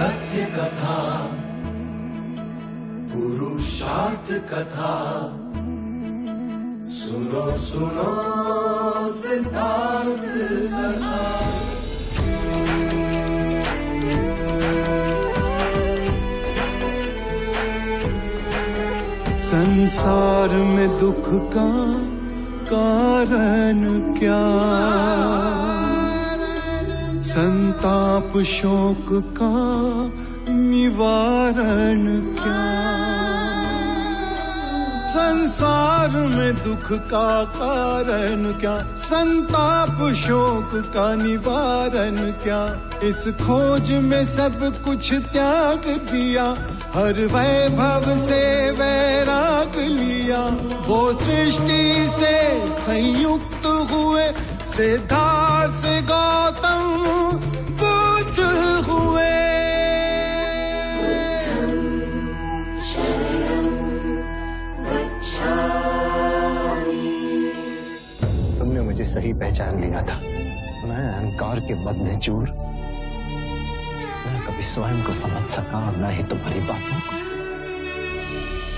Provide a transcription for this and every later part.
सत्य कथा, पुरुषार्थ कथा, सुनो सुनो सिद्धांत कथा। संसार में दुख का कारण क्या, संताप शोक का निवारण क्या। संसार में दुख का कारण क्या, संताप शोक का निवारण क्या। इस खोज में सब कुछ त्याग दिया, हर वैभव से वैराग लिया। वो सृष्टि से संयुक्त हुए, सिद्धार्थ से गौतम बुद्ध हुए। तुमने मुझे सही पहचान लिया था। मैं अहंकार के बद में चूर, न कभी स्वयं को समझ सका और न ही तुम्हारी बातों को।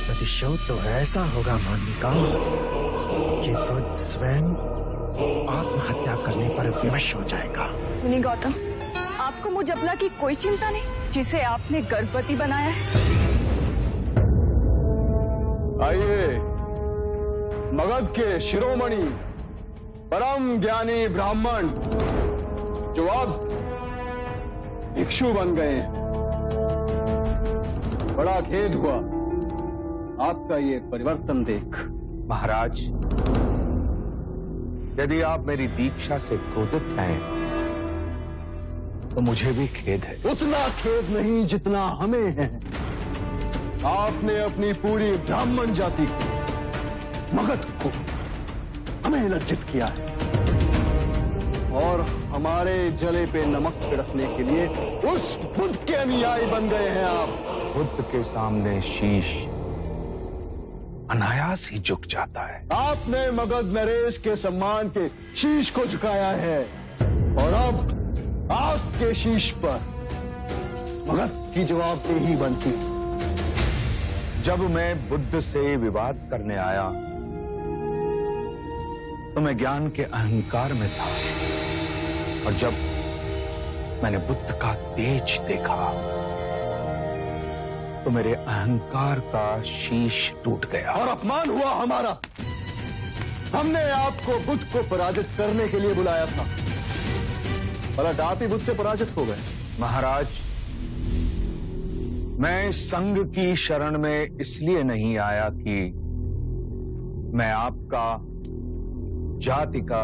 प्रतिशोध तो ऐसा होगा मान्यिका कि बुद्ध स्वयं आत्महत्या करने पर विवश हो जाएगा। मुनि गौतम, आपको मुझ अबला की कोई चिंता नहीं जिसे आपने गर्भवती बनाया है? आइए, मगध के शिरोमणि परम ज्ञानी ब्राह्मण जो अब भिक्षु बन गए हैं। बड़ा खेद हुआ आपका ये परिवर्तन देख। महाराज, यदि आप मेरी दीक्षा से क्रोधित हैं तो मुझे भी खेद है। उतना खेद नहीं जितना हमें है। आपने अपनी पूरी ब्राह्मण जाति को, मगध को, हमें लज्जित किया है और हमारे जले पे नमक छिड़कने के लिए उस बुद्ध के अनुयायी बन गए हैं आप। बुद्ध के सामने शीश अनायास ही झुक जाता है। आपने मगध नरेश के सम्मान के शीश को झुकाया है और अब आपके शीश पर मगध की जवाबदेही बनती है। जब मैं बुद्ध से विवाद करने आया तो मैं ज्ञान के अहंकार में था, और जब मैंने बुद्ध का तेज देखा तो मेरे अहंकार का शीश टूट गया और अपमान हुआ हमारा। हमने आपको बुद्ध को पराजित करने के लिए बुलाया था, पलट आप ही बुद्ध से पराजित हो गए। महाराज, मैं संघ की शरण में इसलिए नहीं आया कि मैं आपका, जाति का,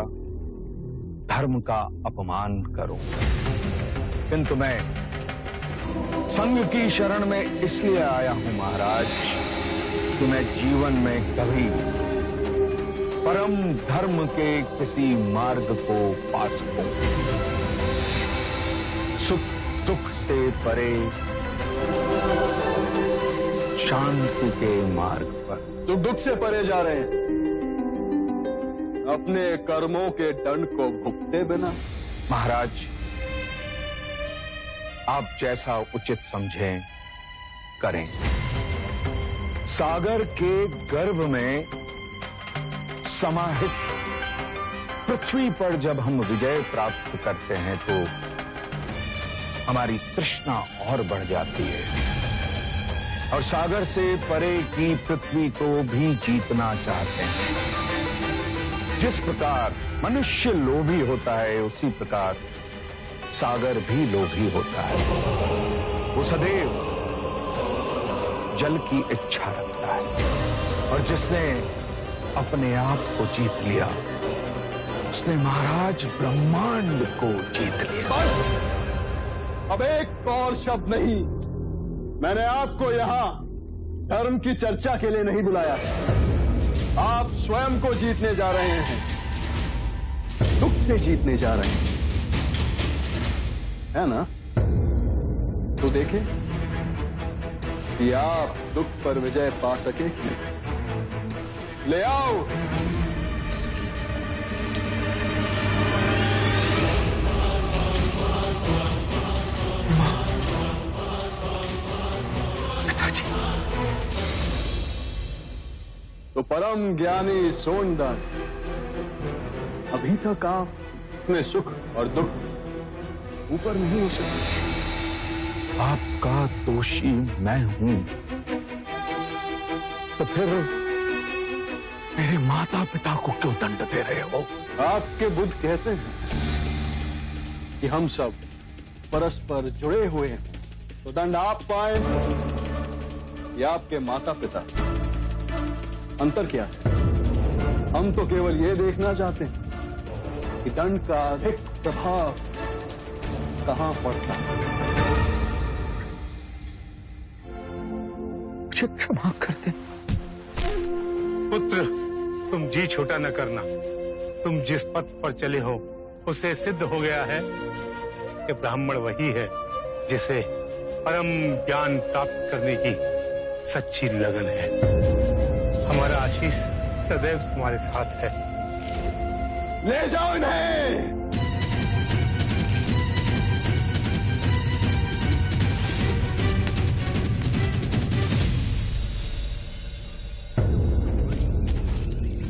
धर्म का अपमान करूं, किंतु मैं संघ की शरण में इसलिए आया हूं महाराज कि मैं जीवन में कभी परम धर्म के किसी मार्ग को पा सकूं। सुख दुख से परे शांति के मार्ग पर। सुख दुख से परे जा रहे हैं, अपने कर्मों के दंड को भुगते बिना। महाराज, आप जैसा उचित समझें करें। सागर के गर्भ में समाहित पृथ्वी पर जब हम विजय प्राप्त करते हैं तो हमारी तृष्णा और बढ़ जाती है, और सागर से परे की पृथ्वी को भी जीतना चाहते हैं। जिस प्रकार मनुष्य लोभी होता है, उसी प्रकार सागर भी लोभी होता है। वो सदैव जल की इच्छा रखता है, और जिसने अपने आप को जीत लिया उसने महाराज ब्रह्मांड को जीत लिया। अब एक और शब्द नहीं। मैंने आपको यहां धर्म की चर्चा के लिए नहीं बुलाया। आप स्वयं को जीतने जा रहे हैं, दुख से जीतने जा रहे हैं, है ना? तो देखें कि आप दुख पर विजय पा सके। ले आओ। परम ज्ञानी सोनदन, अभी तक आप अपने सुख और दुख ऊपर नहीं हो सके। आपका दोषी मैं हूं, तो फिर मेरे माता पिता को क्यों दंड दे रहे हो? आपके बुद्ध कहते हैं कि हम सब परस्पर जुड़े हुए हैं, तो दंड आप पाए या आपके माता पिता, अंतर क्या है? हम तो केवल ये देखना चाहते हैं कि दंड का अधिक प्रभाव कहां पड़ता है। मुझे क्षमा कर दे। पुत्र, तुम जी छोटा न करना। तुम जिस पथ पर चले हो उसे सिद्ध हो गया है कि ब्राह्मण वही है जिसे परम ज्ञान प्राप्त करने की सच्ची लगन है। हमारा आशीष सदैव तुम्हारे साथ है। ले जाओ इन्हें।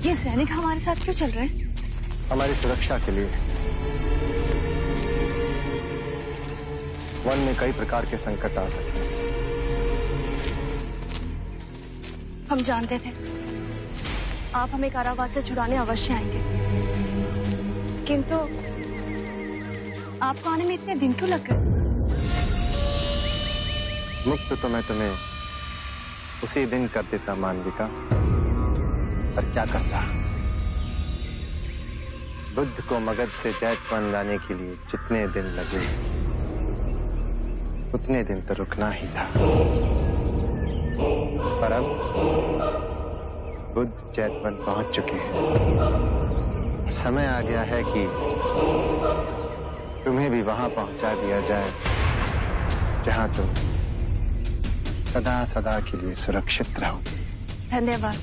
ये सैनिक हमारे साथ क्यों चल रहे हैं? हमारी सुरक्षा के लिए। वन में कई प्रकार के संकट आ सकते हैं। हम जानते थे आप हमें कारावास से छुड़ाने अवश्य आएंगे, किंतु आपको आने में इतने दिन क्यों लग गए? मुक्त तो मैं तुम्हें उसी दिन कर देता मालविका, पर क्या करता? बुद्ध को मगध से जैतवन लाने के लिए जितने दिन लगे उतने दिन तो रुकना ही था। पर अब बुद्ध जैतवन पहुंच चुके हैं। समय आ गया है कि तुम्हें भी वहां पहुंचा दिया जाए जहां तुम सदा सदा के लिए सुरक्षित रहो। धन्यवाद।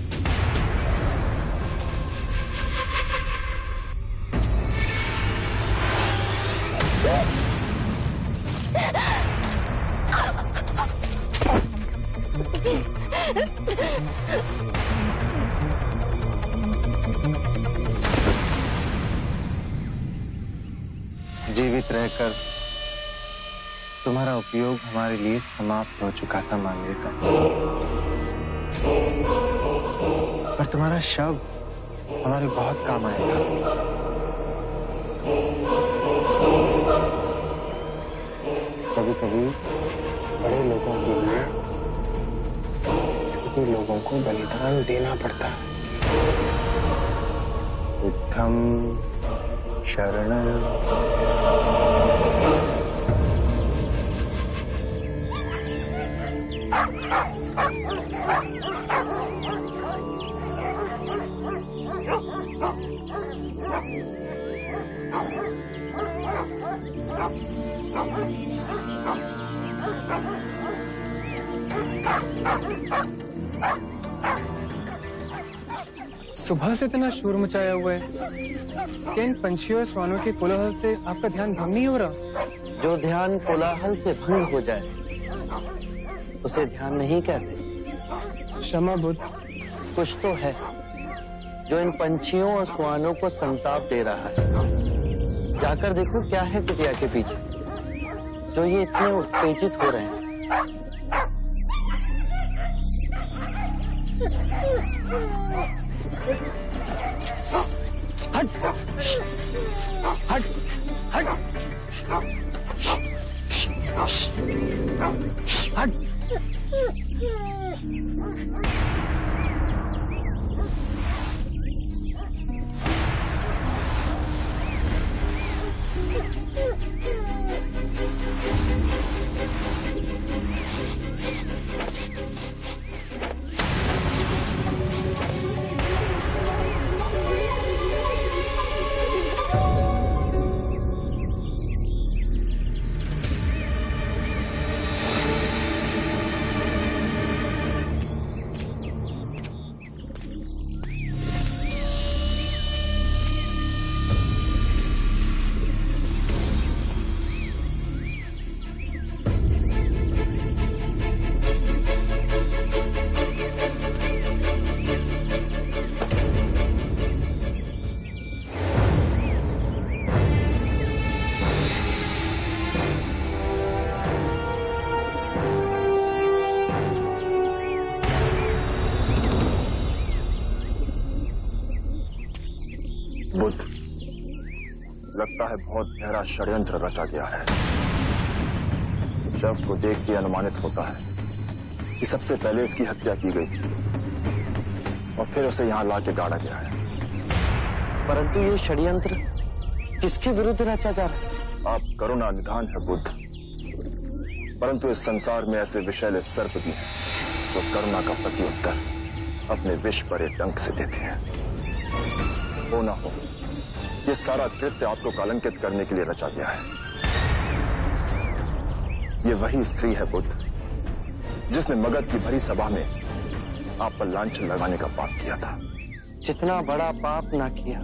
जीवित रहकर तुम्हारा उपयोग हमारे लिए समाप्त हो चुका था मालविका, पर तुम्हारा शव हमारे बहुत काम आएगा। कभी कभी बड़े लोगों के लिए छोटे लोगों को बलिदान देना पड़ता है। बुद्धम शरणं सुबह से इतना शोर मचाया हुआ है कि इन पंछियों और श्वानों के कोलाहल से आपका ध्यान भंग नहीं हो रहा? जो ध्यान कोलाहल से भंग हो जाए उसे ध्यान नहीं कहते। क्षमा बुद्ध। कुछ तो है जो इन पंछियों और श्वानों को संताप दे रहा है। जाकर देखो क्या है कुटिया के पीछे जो ये इतने उत्तेजित हो रहे हैं। हट हट हट हट। लगता है बहुत गहरा षड्यंत्र रचा गया है। शव को देख के अनुमानित होता है कि सबसे पहले इसकी हत्या की गई थी और फिर उसे यहाँ लाके गाड़ा गया है। परंतु ये षड्यंत्र किसके विरुद्ध रचा जा रहा है? आप करुणा निधान है बुद्ध, परंतु इस संसार में ऐसे विषैले सर्प भी हैं जो करुणा का प्रत्युत्तर अपने विष भरे डंक से देते हैं। हो ना हो, ये सारा कृत्य आपको कलंकित करने के लिए रचा गया है। ये वही स्त्री है बुद्ध जिसने मगध की भरी सभा में आप पर लांछन लगाने का पाप किया था। जितना बड़ा पाप ना किया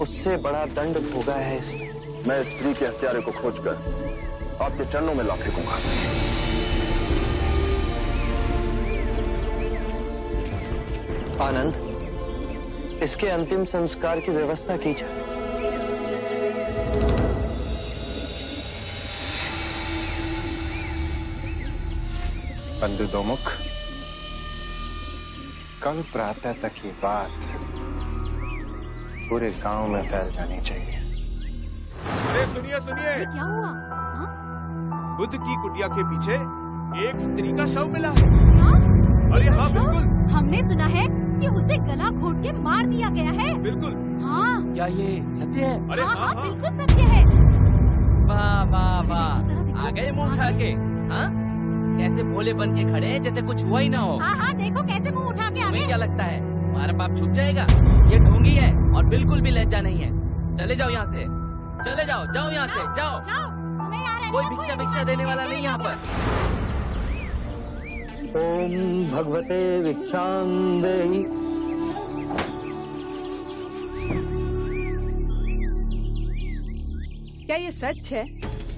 उससे बड़ा दंड भोगा है इसने। मैं इस स्त्री के हत्यारे को खोजकर आपके चरणों में ला फेंकूंगा। आनंद, इसके अंतिम संस्कार की व्यवस्था की जाए। बंधु दोमुख, कल प्रातः तक ये बात पूरे गांव में फैल जानी चाहिए। अरे सुनिए सुनिए, क्या हुआ? बुद्ध की कुटिया के पीछे एक स्त्री का शव मिला है। अरे हाँ बिल्कुल, हमने सुना है कि उसे गला घोट के मार दिया गया है। बिल्कुल। हाँ, क्या ये सत्य है? अरे हाँ, हाँ, हाँ, बिल्कुल सत्य है। वाह वाह वाह, आ गए मुंह उठा के। हाँ, कैसे भोले बन के खड़े हैं जैसे कुछ हुआ ही ना हो। हाँ हाँ, देखो कैसे मुंह उठा के आ तुम्हें गए। क्या लगता है हमारा पाप छुप जाएगा? ये ढोंगी है और बिल्कुल भी लज्जा नहीं है। चले जाओ यहाँ से, चले जाओ, जाओ यहाँ से, जाओ। जाओ, तुम्हें यहाँ रहने कोई का भिक्षा अधिकार भिक्षा देने वाला नहीं यहाँ पर। ओम भगवते भिक्षां देहि। क्या ये सच है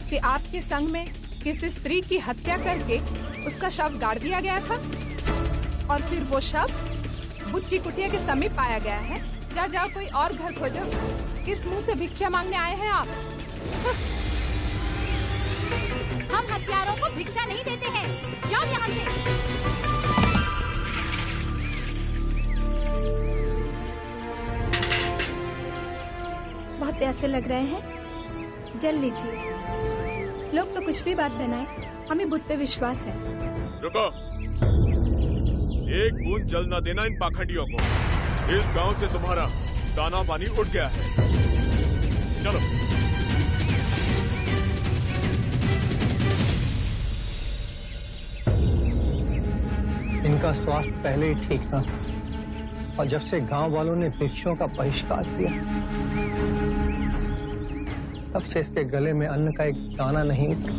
कि आपके संग में किसी स्त्री की हत्या करके उसका शव गाड़ दिया गया था और फिर वो शव बुद्ध की कुटिया के समीप पाया गया है? जाओ कोई और घर खोजो। किस मुंह से भिक्षा मांगने आए हैं आप? हम हत्यारों को भिक्षा नहीं देते हैं। जाओ यहाँ से। बहुत प्यासे लग रहे हैं, जल लीजिए। लोग तो कुछ भी बात बनाए, हमें बुद्ध पे विश्वास है। रुको, एक बूंद जल न देना इन पाखंडियों को। इस गांव से तुम्हारा दाना पानी उठ गया है। चलो। इनका स्वास्थ्य पहले ही ठीक था और जब से गांव वालों ने भिक्षुओं का बहिष्कार किया तब से इसके गले में अन्न का एक दाना नहीं उतरा।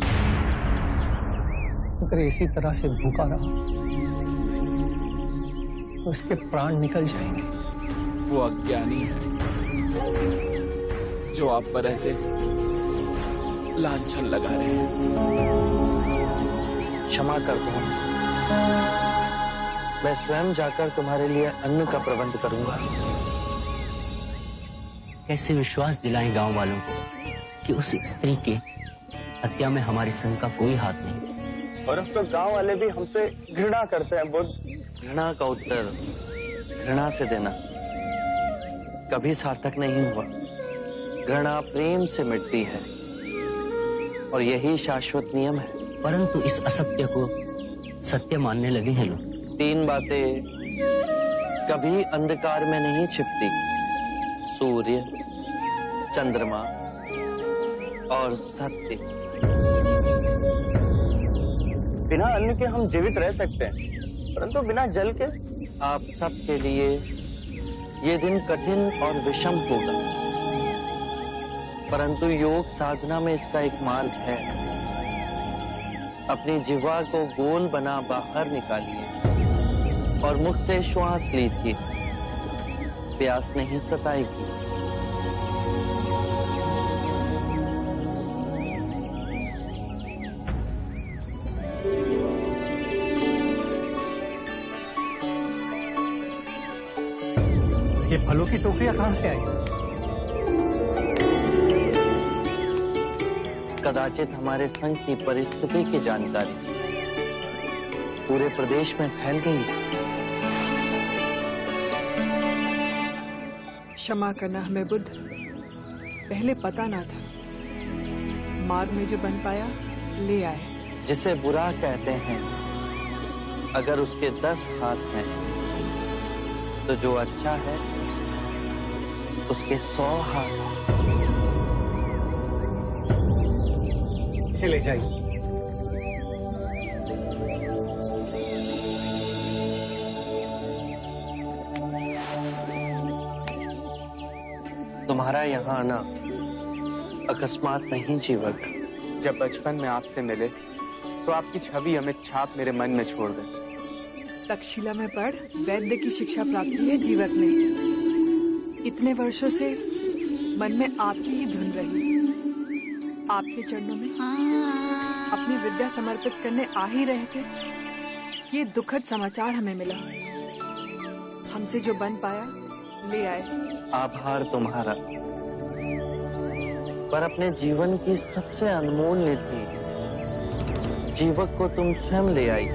अगर इसी तरह से भूखा रहा तो इसके प्राण निकल जाएंगे। वो अज्ञानी है जो आप पर ऐसे लांछन लगा रहे हैं। क्षमा कर दो, मैं स्वयं जाकर तुम्हारे लिए अन्न का प्रबंध करूंगा। कैसे विश्वास दिलाएं गांव वालों को कि उस स्त्री के हत्या में हमारे संघ का कोई हाथ नहीं। और अब तो गांव वाले भी हमसे घृणा करते हैं बुद्ध। घृणा का उत्तर घृणा से देना कभी सार्थक नहीं हुआ। घृणा प्रेम से मिटती है और यही शाश्वत नियम है। परंतु इस असत्य को सत्य मानने लगे हैं लोग। 3 बातें कभी अंधकार में नहीं छिपती: सूर्य, चंद्रमा और सत्य। बिना अन्न के हम जीवित रह सकते हैं, परंतु बिना जल के आप सबके लिए ये दिन कठिन और विषम होगा। परंतु योग साधना में इसका एक मार्ग है। अपनी जिह्वा को गोल बना बाहर निकालिए और मुख से श्वास लीजिए। प्यास नहीं सताएगी। ये फलों की टोकरियां कहां से आई? कदाचित हमारे संघ की परिस्थिति की जानकारी पूरे प्रदेश में फैल गई। क्षमा करना हमें बुद्ध, पहले पता ना था। मार्ग में जो बन पाया ले आए। जिसे बुरा कहते हैं, अगर उसके 10 हाथ हैं, तो जो अच्छा है उसके 100 हाथ हैं। इसे ले जाइए। तुम्हारा यहाँ आना अकस्मात नहीं जीवक। जब बचपन में आपसे मिले तो आपकी छवि अमिट छाप मेरे मन में छोड़ गई। तक्षशिला में पढ़ वैद्य की शिक्षा प्राप्त की है जीवक ने। इतने वर्षों से मन में आपकी ही धुन रही। आपके चरणों में अपनी विद्या समर्पित करने आ ही रहे थे, ये दुखद समाचार हमें मिला। हमसे जो बन पाया ले आए। आभार तुम्हारा, पर अपने जीवन की सबसे अनमोल निधि जीवक को तुम स्वयं ले आई।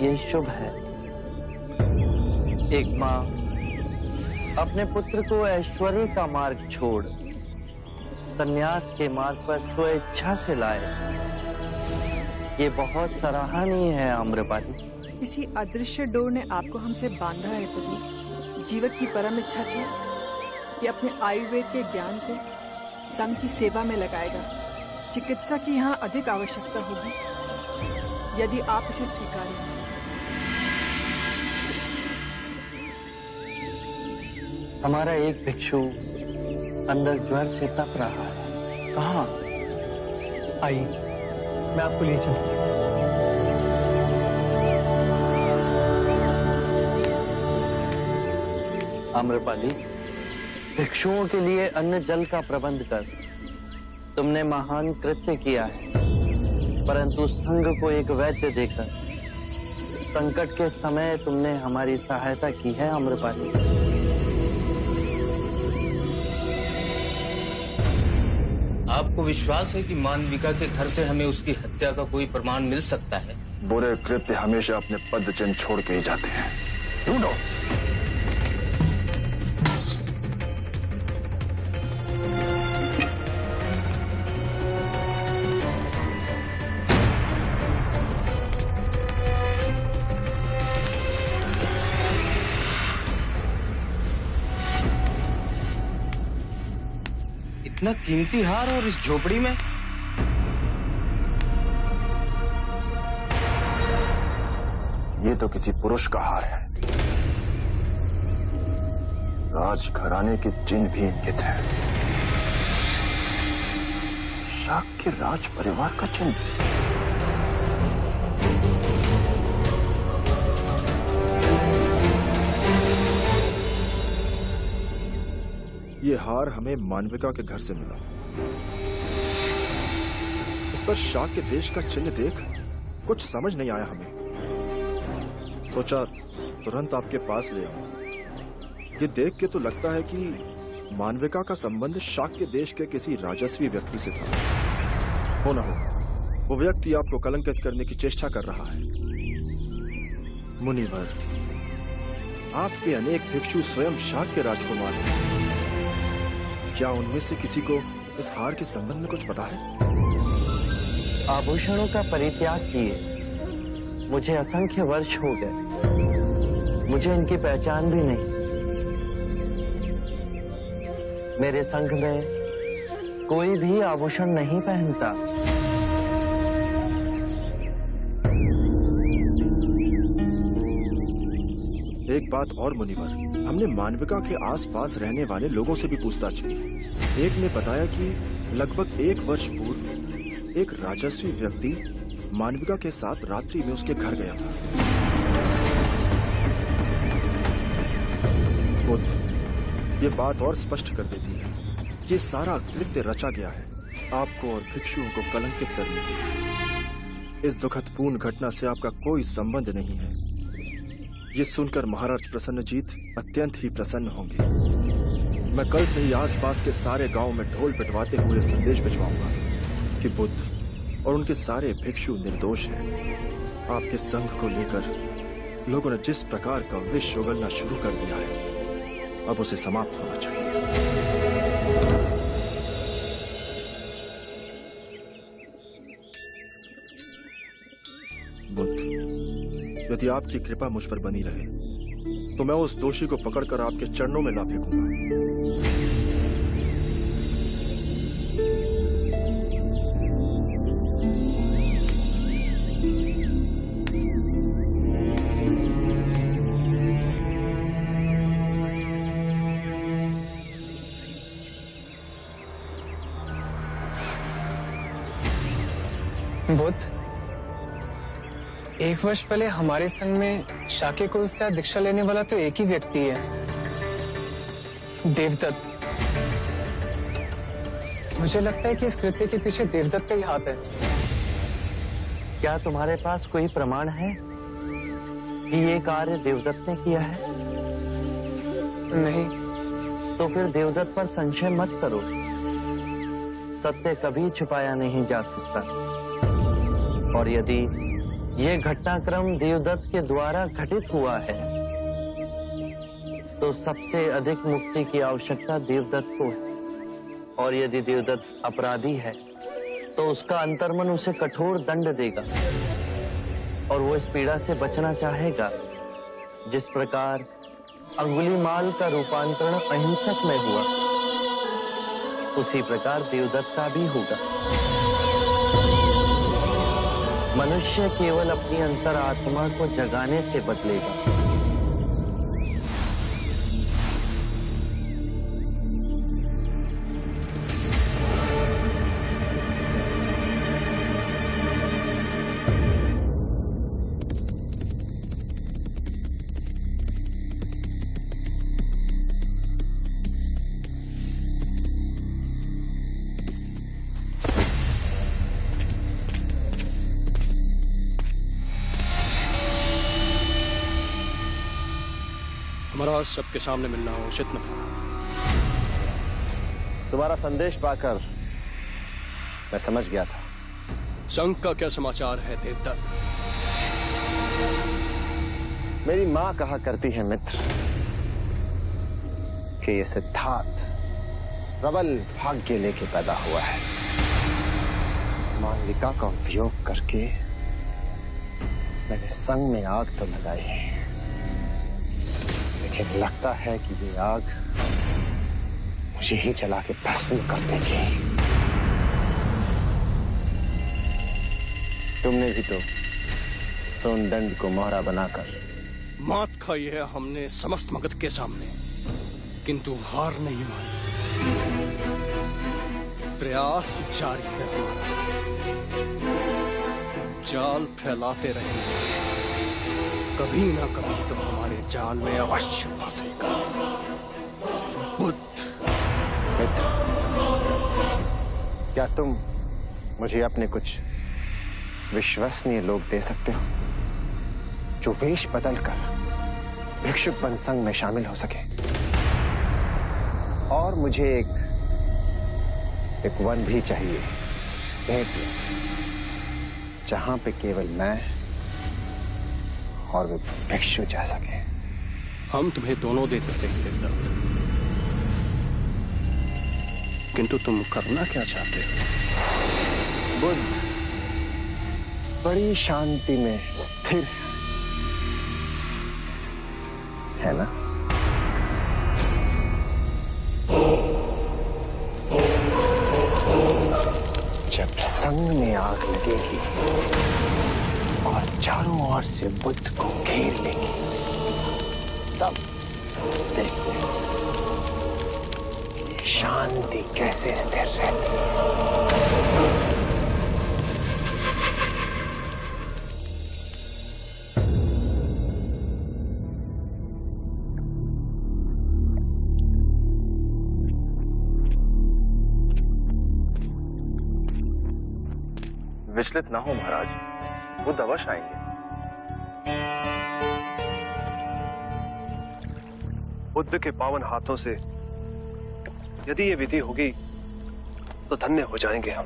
ये शुभ है। एक माँ अपने पुत्र को ऐश्वर्य का मार्ग छोड़ संन्यास के मार्ग पर स्वेच्छा से लाए। ये बहुत सराहनीय है आम्रपाली। किसी अदृश्य डोर ने आपको हमसे बांधा है पति। जीवक की परम इच्छा थी कि अपने आयुर्वेद के ज्ञान को संघ की सेवा में लगाएगा। चिकित्सा की यहाँ अधिक आवश्यकता होगी यदि आप इसे स्वीकारें। हमारा एक भिक्षु अंदर ज्वर से तप रहा है। कहाँ? आइए, मैं आपको ले चलूं। आम्रपाली, भिक्षुओं के लिए अन्न जल का प्रबंध कर। तुमने महान कृत्य किया है, परंतु संघ को एक वैद्य देकर संकट के समय तुमने हमारी सहायता की है आम्रपाली। आपको विश्वास है कि मानविका के घर से हमें उसकी हत्या का कोई प्रमाण मिल सकता है? बुरे कृत्य हमेशा अपने पद चिन्ह छोड़ के ही जाते हैं। ढूंढो। इतना कीमती हार और इस झोपड़ी में? ये तो किसी पुरुष का हार है। राजघराने के चिन्ह भी इंगित हैं। शाक के राज परिवार का चिन्ह। ये हार हमें मानविका के घर से मिला। इस पर शाक के देश का चिन्ह देख कुछ समझ नहीं आया हमें। सोचा तुरंत आपके पास ले आऊं। ये देख के तो लगता है कि मानविका का संबंध शाक के देश के किसी राजस्वी व्यक्ति से था। हो न हो वो व्यक्ति आपको कलंकित करने की चेष्टा कर रहा है। मुनिवर, आपके अनेक भिक्षु स्वयं शाक के राजकुमार हैं। क्या उनमें से किसी को इस हार के संबंध में कुछ पता है? आभूषणों का परित्याग किए मुझे असंख्य वर्ष हो गए। मुझे इनकी पहचान भी नहीं। मेरे संघ में कोई भी आभूषण नहीं पहनता। एक बात और मुनिवर, हमने मानविका के आसपास रहने वाले लोगों से भी पूछताछ की। एक ने बताया कि लगभग 1 वर्ष पूर्व एक राजस्वी व्यक्ति मानविका के साथ रात्रि में उसके घर गया था। बुद्ध, ये बात और स्पष्ट कर देती है, ये सारा कृत्य रचा गया है आपको और भिक्षुओं को कलंकित करने के लिए। इस दुखदपूर्ण घटना से आपका कोई संबंध नहीं है। ये सुनकर महाराज प्रसन्नजीत अत्यंत ही प्रसन्न होंगे। मैं कल से ही आसपास के सारे गांव में ढोल पिटवाते हुए संदेश भिजवाऊंगा कि बुद्ध और उनके सारे भिक्षु निर्दोष हैं। आपके संघ को लेकर लोगों ने जिस प्रकार का विष उगलना शुरू कर दिया है, अब उसे समाप्त होना चाहिए। बुद्ध, यदि आपकी कृपा मुझ पर बनी रहे तो मैं उस दोषी को पकड़कर आपके चरणों में ला फेंकूंगा। बुद्ध, 1 वर्ष पहले हमारे संघ में शाक्य कुल से दीक्षा लेने वाला तो एक ही व्यक्ति है, देवदत्त। मुझे लगता है कि इस कृत्य के पीछे देवदत्त का ही हाथ है। क्या तुम्हारे पास कोई प्रमाण है कि ये कार्य देवदत्त ने किया है? नहीं। तो फिर देवदत्त पर संशय मत करो। सत्य कभी छुपाया नहीं जा सकता। और यदि ये घटनाक्रम देवदत्त के द्वारा घटित हुआ है तो सबसे अधिक मुक्ति की आवश्यकता देवदत्त को है। और यदि देवदत्त अपराधी है तो उसका अंतर्मन उसे कठोर दंड देगा और वो इस पीड़ा से बचना चाहेगा। जिस प्रकार अंगुलीमाल का रूपांतरण अहिंसक में हुआ, उसी प्रकार देवदत्त का भी होगा। मनुष्य केवल अपनी अंतरात्मा को जगाने से बदलेगा। महाराज, सबके सामने मिलना उचित न था। तुम्हारा संदेश पाकर मैं समझ गया था। संघ का क्या समाचार है देवदत्त? मेरी मां कहा करती है मित्र कि ये सिद्धार्थ प्रबल भाग्य लेके पैदा हुआ है। मालविका का उपयोग करके मैंने संघ में आग तो लगाई है, लेकिन लगता है कि ये आग मुझे ही जला के भस्म कर देगी। तुमने भी तो सोनदंड को मोहरा बनाकर मात खाई है हमने समस्त मगध के सामने, किंतु हार नहीं मानी। प्रयास जारी है हमारा। जाल फैलाते रहेंगे, कभी ना कभी तो हमारे जाल में अवश्य फंसेगा। बुद्ध, क्या तुम मुझे अपने कुछ विश्वसनीय लोग दे सकते हो जो वेश बदलकर भिक्षुक बन संघ में शामिल हो सके? और मुझे एक वन भी चाहिए, जहां पे केवल मैं और वे भिक्षु जा सके। हम तुम्हें दोनों दे सकते हैं देवदत्त, किंतु तुम करना क्या चाहते हो? बुद्ध बड़ी शांति में स्थिर है ना? जब संग में आग लगेगी और चारों ओर से बुद्ध को घेर लेगी, तब देखते हैं शांति कैसे स्थिर रहती है। विचलित ना हो महाराज, बुद्ध अवश्य आएंगे। बुद्ध के पावन हाथों से यदि ये विधि होगी तो धन्य हो जाएंगे हम।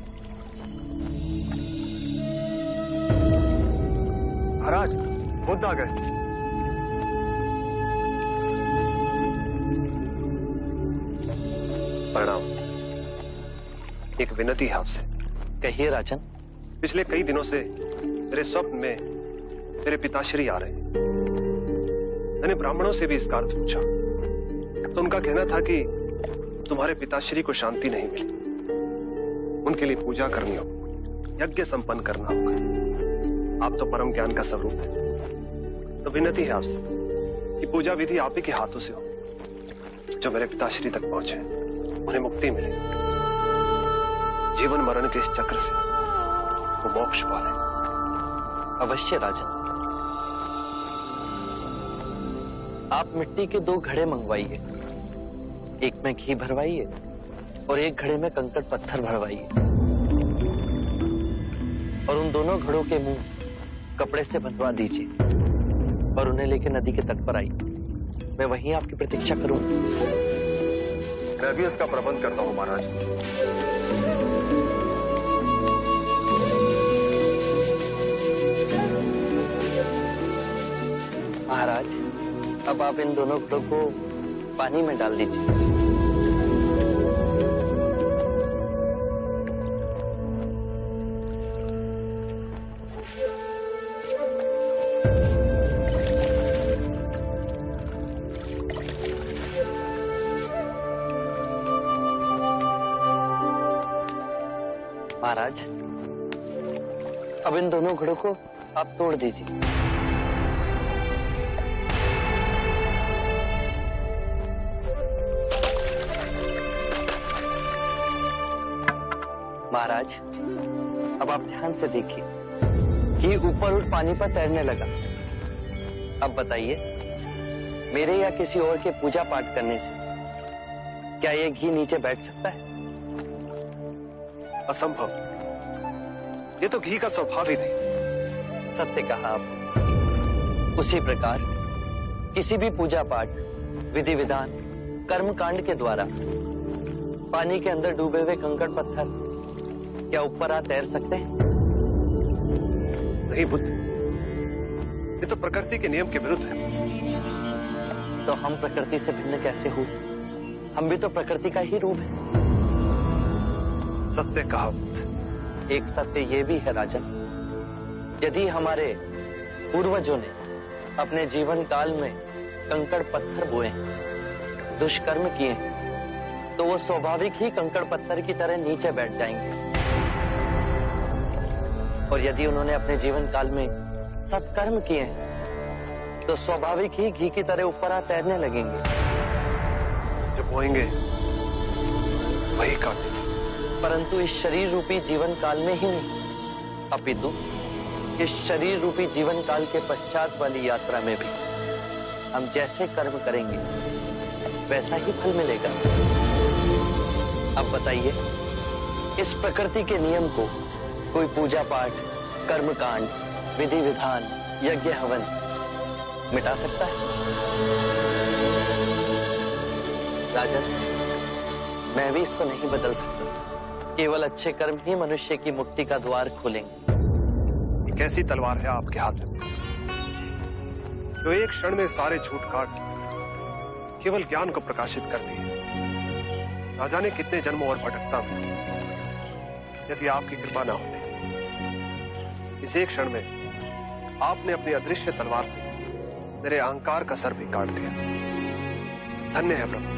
महाराज, बुद्ध आ गए। प्रणाम। एक विनती है आपसे। कहिए राजन। पिछले कई दिनों से मेरे स्वप्न में मेरे पिताश्री आ रहे हैं। मैंने ब्राह्मणों से भी इसका अर्थ पूछा तो उनका कहना था कि तुम्हारे पिताश्री को शांति नहीं मिली, उनके लिए पूजा करनी होगी, यज्ञ संपन्न करना होगा। आप तो परम ज्ञान का स्वरूप है, तो विनती है आपसे कि पूजा विधि आप ही के हाथों से हो। जो मेरे पिताश्री तक पहुंचे उन्हें मुक्ति मिले, जीवन मरण के इस चक्र से वो मोक्ष पाले। अवश्य राजन। आप मिट्टी के 2 घड़े मंगवाइए, एक में घी भरवाइए और एक घड़े में कंकड़ पत्थर भरवाइए, और उन दोनों घड़ों के मुंह कपड़े से बंधवा दीजिए और उन्हें लेकर नदी के तट पर आइए। मैं वहीं आपकी प्रतीक्षा करूंगा। मैं भी इसका प्रबंध करता हूं महाराज। महाराज, अब आप इन दोनों घड़ों को पानी में डाल दीजिए। महाराज, अब इन दोनों घड़ों को आप तोड़ दीजिए। महाराज, अब आप ध्यान से देखिए कि ऊपर उठ पानी पर तैरने लगा। अब बताइए, मेरे या किसी और के पूजा पाठ करने से क्या ये घी नीचे बैठ सकता है? असंभव। ये तो घी का स्वभाव ही नहीं। सत्य कहा आप। उसी प्रकार किसी भी पूजा पाठ, विधि विधान, कर्म कांड के द्वारा पानी के अंदर डूबे हुए कंकड़ पत्थर क्या ऊपर आ तैर सकते हैं? नहीं बुद्ध, ये तो प्रकृति के नियम के विरुद्ध है। तो हम प्रकृति से भिन्न कैसे हुए? हम भी तो प्रकृति का ही रूप है। सत्य कहा। एक सत्य ये भी है राजन, यदि हमारे पूर्वजों ने अपने जीवन काल में कंकड़ पत्थर बोए, दुष्कर्म किए, तो वो स्वाभाविक ही कंकड़ पत्थर की तरह नीचे बैठ जाएंगे। और यदि उन्होंने अपने जीवन काल में सत्कर्म किए तो स्वाभाविक ही घी की तरह ऊपर आ तैरने लगेंगे। जो बोएंगे वही काटेंगे। परंतु इस शरीर रूपी जीवन काल में ही नहीं, अपितु इस शरीर रूपी जीवन काल के पश्चात वाली यात्रा में भी हम जैसे कर्म करेंगे वैसा ही फल मिलेगा। अब बताइए, इस प्रकृति के नियम को कोई पूजा पाठ, कर्म कांड, विधि विधान, यज्ञ हवन मिटा सकता है? राजन, मैं भी इसको नहीं बदल सकता। केवल अच्छे कर्म ही मनुष्य की मुक्ति का द्वार खोलेंगे। कैसी तलवार है आपके हाथ में, जो एक क्षण में सारे झूठ काट केवल ज्ञान को प्रकाशित करती है। ना जाने कितने जन्मों और भटकता हूं यदि आपकी कृपा ना होती। इस एक क्षण में आपने अपनी अदृश्य तलवार से मेरे अहंकार का सर भी काट दिया। धन्य है प्रभु।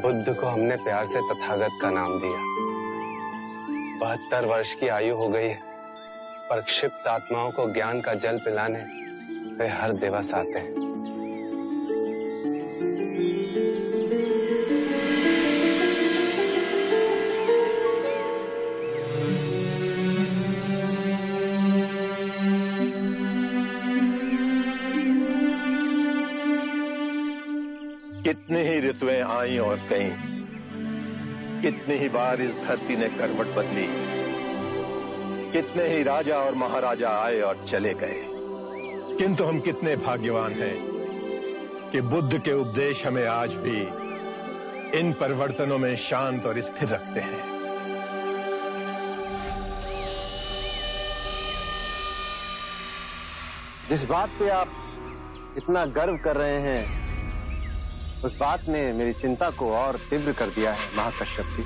बुद्ध को हमने प्यार से तथागत का नाम दिया। 72 वर्ष की आयु हो गई है, पर क्षिप्त आत्माओं को ज्ञान का जल पिलाने वे हर दिवस आते हैं। कितनी ही ऋतुएं आई और गईं, कितनी ही बार इस धरती ने करवट बदली, कितने ही राजा और महाराजा आए और चले गए, किंतु हम कितने भाग्यवान हैं कि बुद्ध के उपदेश हमें आज भी इन परिवर्तनों में शांत और स्थिर रखते हैं। जिस बात पे आप इतना गर्व कर रहे हैं, उस बात ने मेरी चिंता को और तीव्र कर दिया है महाकश्यप जी।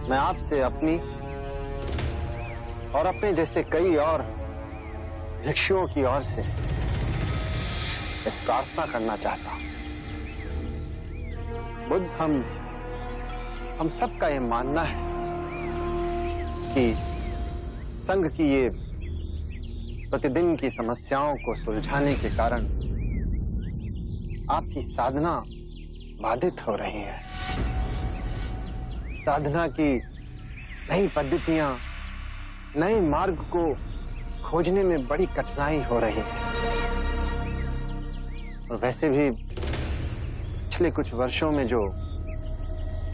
मैं आपसे अपनी और अपने जैसे कई और भिक्षुओं की ओर से एक प्रार्थना करना चाहता हूं। बुद्ध, हम सबका ये मानना है कि संघ की ये प्रतिदिन की समस्याओं को सुलझाने के कारण आपकी साधना बाधित हो रही है। साधना की नई पद्धतियां, नए मार्ग को खोजने में बड़ी कठिनाई हो रही है। और वैसे भी पिछले कुछ वर्षों में जो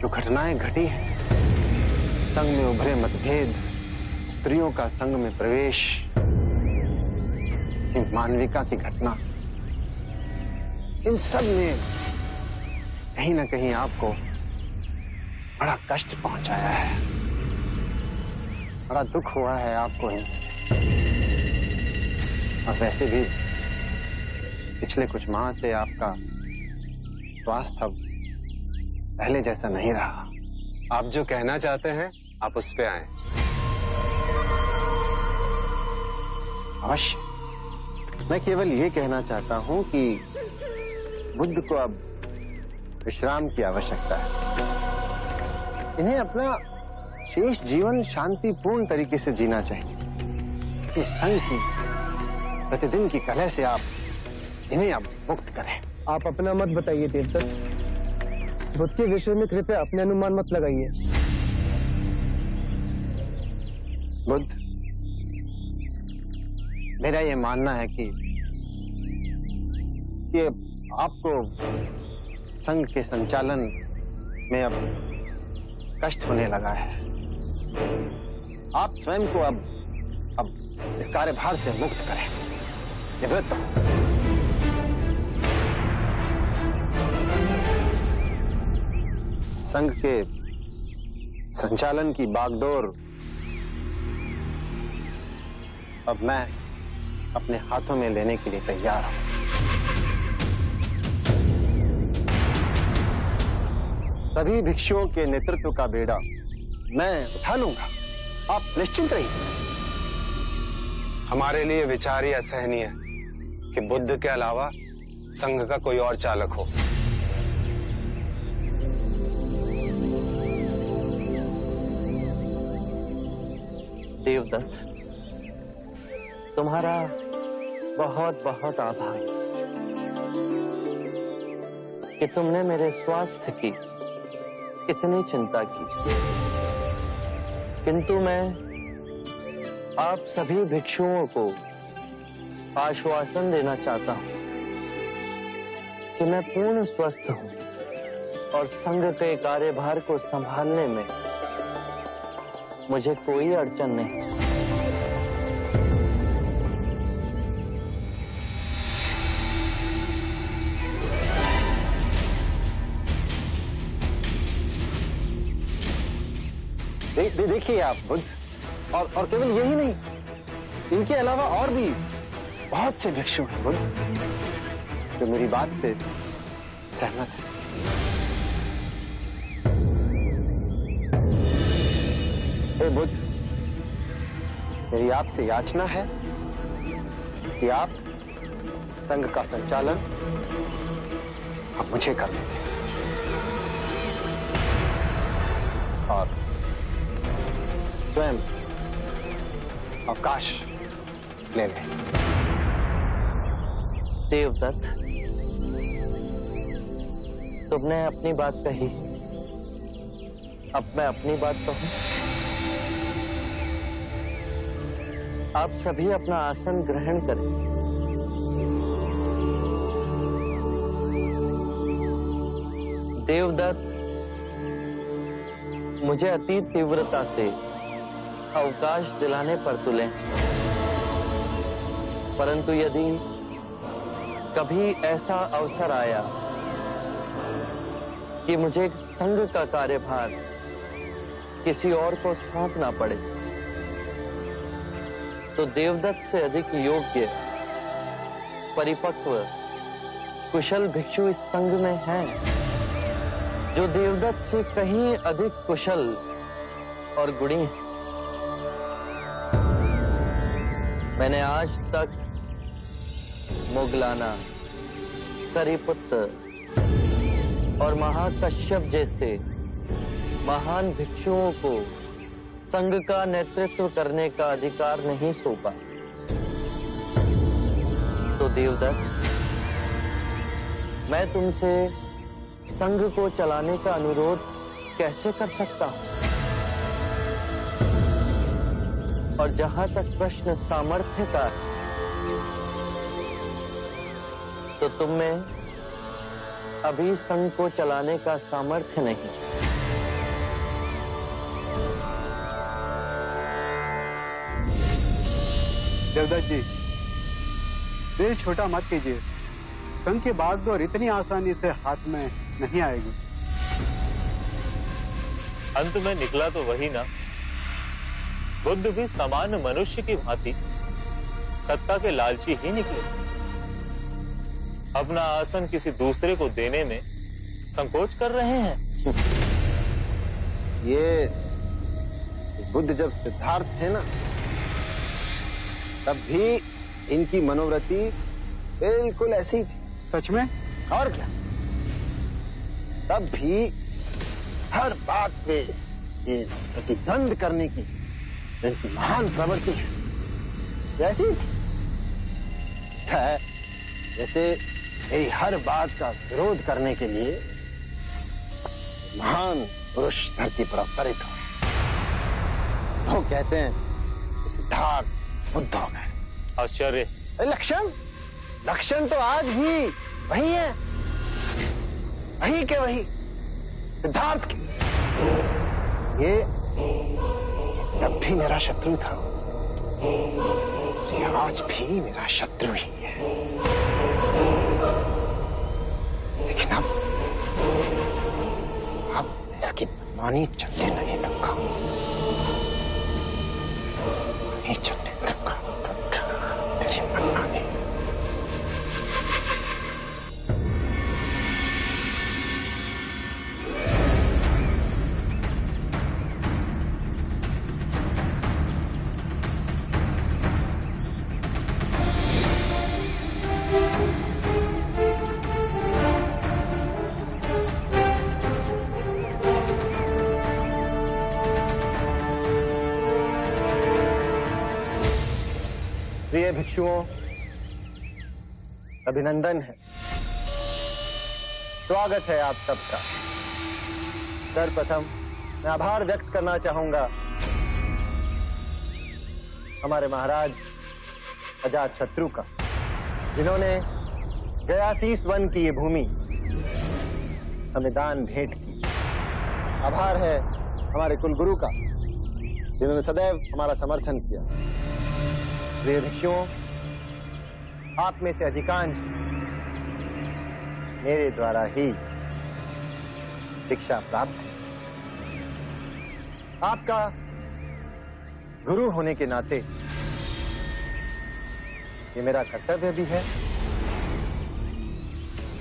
घटनाएं घटी हैं, संघ में उभरे मतभेद, स्त्रियों का संघ में प्रवेश, मानविका की घटना, इन सब ने कहीं ना कहीं आपको बड़ा कष्ट पहुंचाया है, बड़ा दुख हुआ है आपको इनसे। और वैसे भी पिछले कुछ माह से आपका स्वास्थ्य अब पहले जैसा नहीं रहा। आप जो कहना चाहते हैं आप उस पे आए। अवश्य, मैं केवल ये कहना चाहता हूं कि बुद्ध को अब विश्राम की आवश्यकता है। इन्हें अपना शेष जीवन शांतिपूर्ण तरीके से जीना चाहिए। इस संघ की प्रतिदिन की कलह से आप इन्हें अब मुक्त करें। आप अपना मत बताइए देवदत्त, बुद्ध के विषय में कृपया अपने अनुमान मत लगाइए। बुद्ध, मेरा ये मानना है कि आपको संघ के संचालन में अब कष्ट होने लगा है। आप स्वयं को अब इस कार्यभार से मुक्त करें। निवृत्त हो। संघ के संचालन की बागडोर अब मैं अपने हाथों में लेने के लिए तैयार हूं। सभी भिक्षुओं के नेतृत्व का बेड़ा मैं उठा लूंगा, आप निश्चिंत रहिए। हमारे लिए विचार ही असहनीय है कि बुद्ध के अलावा संघ का कोई और चालक हो। देवदत्त, तुम्हारा बहुत बहुत आभार कि तुमने मेरे स्वास्थ्य की इतनी चिंता की। किंतु मैं आप सभी भिक्षुओं को आश्वासन देना चाहता हूं कि मैं पूर्ण स्वस्थ हूं और संघ के कार्यभार को संभालने में मुझे कोई अड़चन नहीं। देखिए आप बुद्ध, और केवल यही नहीं, इनके अलावा और भी बहुत से भिक्षु हैं बुद्ध, जो मेरी बात से सहमत है। हे बुद्ध, मेरी आपसे याचना है कि आप संघ का संचालन अब मुझे करने दें और स्वयं अवकाश ले लें। देवदत्त, तुमने अपनी बात कही, अब मैं अपनी बात कहूं। आप सभी अपना आसन ग्रहण करें। देवदत्त मुझे अति तीव्रता से अवकाश दिलाने पर तुले, परंतु यदि कभी ऐसा अवसर आया कि मुझे संघ का कार्यभार किसी और को सौंपना पड़े, तो देवदत्त से अधिक योग्य, परिपक्व, कुशल भिक्षु इस संघ में हैं, जो देवदत्त से कहीं अधिक कुशल और गुणी हैं। मैंने आज तक मुगलाना, करिपुत्र और महाकश्यप जैसे महान भिक्षुओं को संघ का नेतृत्व करने का अधिकार नहीं सौंपा। तो देवदत्त, मैं तुमसे संघ को चलाने का अनुरोध कैसे कर सकता हूं? और जहां तक प्रश्न सामर्थ्य का है, तो तुम में अभी संघ को चलाने का सामर्थ्य नहीं। देवदत्त जी, दिल छोटा मत कीजिए। संघ की बागडोर इतनी आसानी से हाथ में नहीं आएगी। अंत में निकला तो वही ना। बुद्ध भी सामान्य मनुष्य की भांति सत्ता के लालची ही निकले। अपना आसन किसी दूसरे को देने में संकोच कर रहे हैं। ये बुद्ध जब सिद्धार्थ थे ना, तब भी इनकी मनोवृत्ति बिल्कुल ऐसी थी। सच में? और क्या, तब भी हर बात पे ये प्रतिद्वंद करने की इनकी महान प्रवृत्ति ऐसी है, जैसे यही हर बात का विरोध करने के लिए महान पुरुष धरती पर अवतरित हो। वो कहते हैं सिद्धार्थ बुद्ध हो गए। आश्चर्य। लक्षण तो आज भी वही है, वही के वही सिद्धार्थ के। ये तब भी मेरा शत्रु था, ये आज भी मेरा शत्रु ही है। लेकिन अब इसकी मनमानी चलने नहीं दूंगा, नहीं चलने दूंगा तेरी मनमानी। प्रिय भिक्षुओं, अभिनंदन है, स्वागत है आप सबका। सर्वप्रथम मैं आभार व्यक्त करना चाहूंगा हमारे महाराज अजातशत्रु का, जिन्होंने गयासीस वन की ये भूमि हमें दान भेंट की। आभार है हमारे कुलगुरु का, जिन्होंने सदैव हमारा समर्थन किया। प्रिय भिक्षुओं, आप में से अधिकांश मेरे द्वारा ही दीक्षा प्राप्त है। आपका गुरु होने के नाते ये मेरा कर्तव्य भी है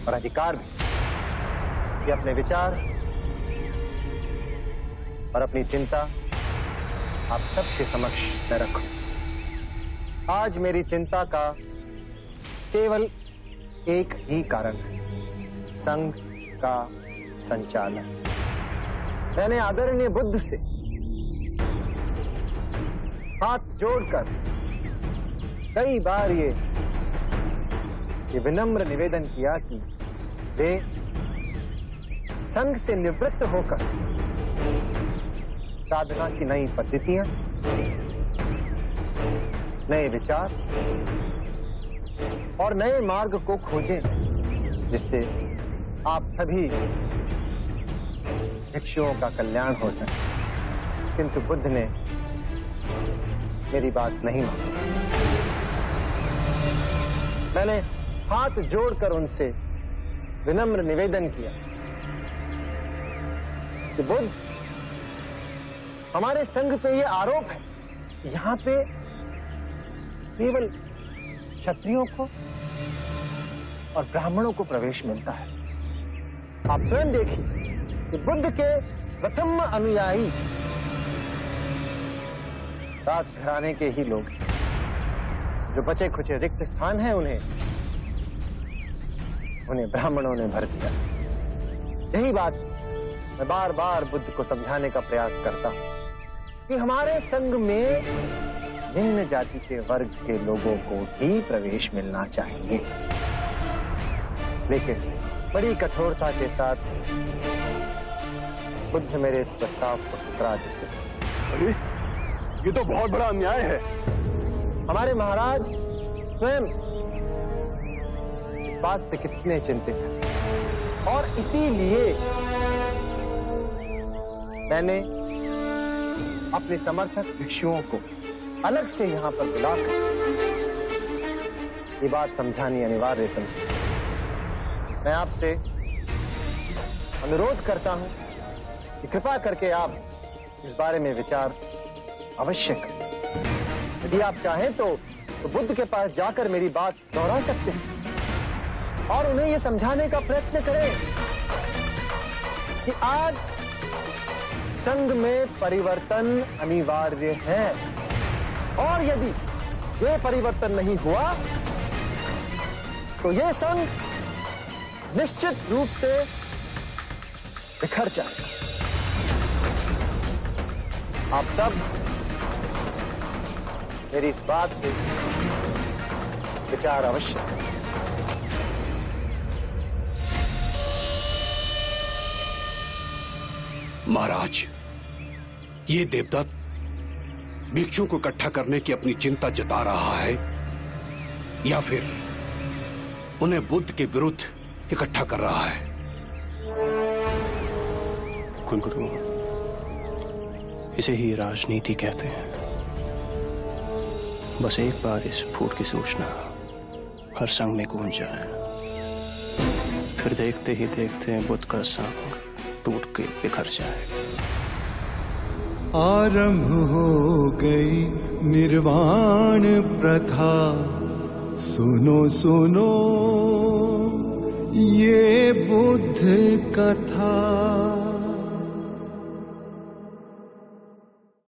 और अधिकार भी कि अपने विचार और अपनी चिंता आप सबके समक्ष मैं रखूं। आज मेरी चिंता का केवल एक ही कारण है, संघ का संचालन। मैंने आदरणीय बुद्ध से हाथ जोड़कर कई बार ये विनम्र निवेदन किया कि वे संघ से निवृत्त होकर साधना की नई पद्धतियां नए विचार और नए मार्ग को खोजें, जिससे आप सभी भिक्षुओं का कल्याण हो सके। किंतु बुद्ध ने मेरी बात नहीं मानी। मैंने हाथ जोड़कर उनसे विनम्र निवेदन किया कि बुद्ध, हमारे संघ पे ये आरोप है कि यहाँ पे केवल क्षत्रियों को और ब्राह्मणों को प्रवेश मिलता है। आप स्वयं देखिए कि बुद्ध के प्रथम अनुयायी राजघराने के ही लोग, जो बचे खुचे रिक्त स्थान हैं उन्हें ब्राह्मणों ने भर दिया। यही बात मैं बार बार बुद्ध को समझाने का प्रयास करता हूं कि हमारे संघ में निम्न जाति के वर्ग के लोगों को ही प्रवेश मिलना चाहिए। लेकिन बड़ी कठोरता के साथ बुद्ध मेरे इस प्रस्ताव को ठुकरा देते। अरे, ये तो बहुत बड़ा अन्याय है। हमारे महाराज स्वयं इस बात से कितने चिंतित हैं और इसीलिए मैंने अपने समर्थक भिक्षुओं को अलग से यहां पर बुलाकर ये बात समझानी अनिवार्य समझी। मैं आपसे अनुरोध करता हूं कि कृपा करके आप इस बारे में विचार अवश्य करें। यदि आप चाहें तो बुद्ध के पास जाकर मेरी बात दोहरा सकते हैं और उन्हें यह समझाने का प्रयत्न करें कि आज संघ में परिवर्तन अनिवार्य है और यदि ये परिवर्तन नहीं हुआ तो ये संघ निश्चित रूप से बिखर जाएगा। आप सब मेरी इस बात पे विचार अवश्य करें। महाराज, ये देवदत्त भिक्षुओं को इकट्ठा करने की अपनी चिंता जता रहा है या फिर उन्हें बुद्ध के विरुद्ध इकट्ठा कर रहा है? कुलगुरु, इसे ही राजनीति कहते हैं। बस एक बार इस फूट की सूचना हर संघ में गूंज जाए, फिर देखते ही देखते बुद्ध का संघ टूट के बिखर जाए। आरंभ हो गई निर्वाण प्रथा, सुनो सुनो ये बुद्ध कथा।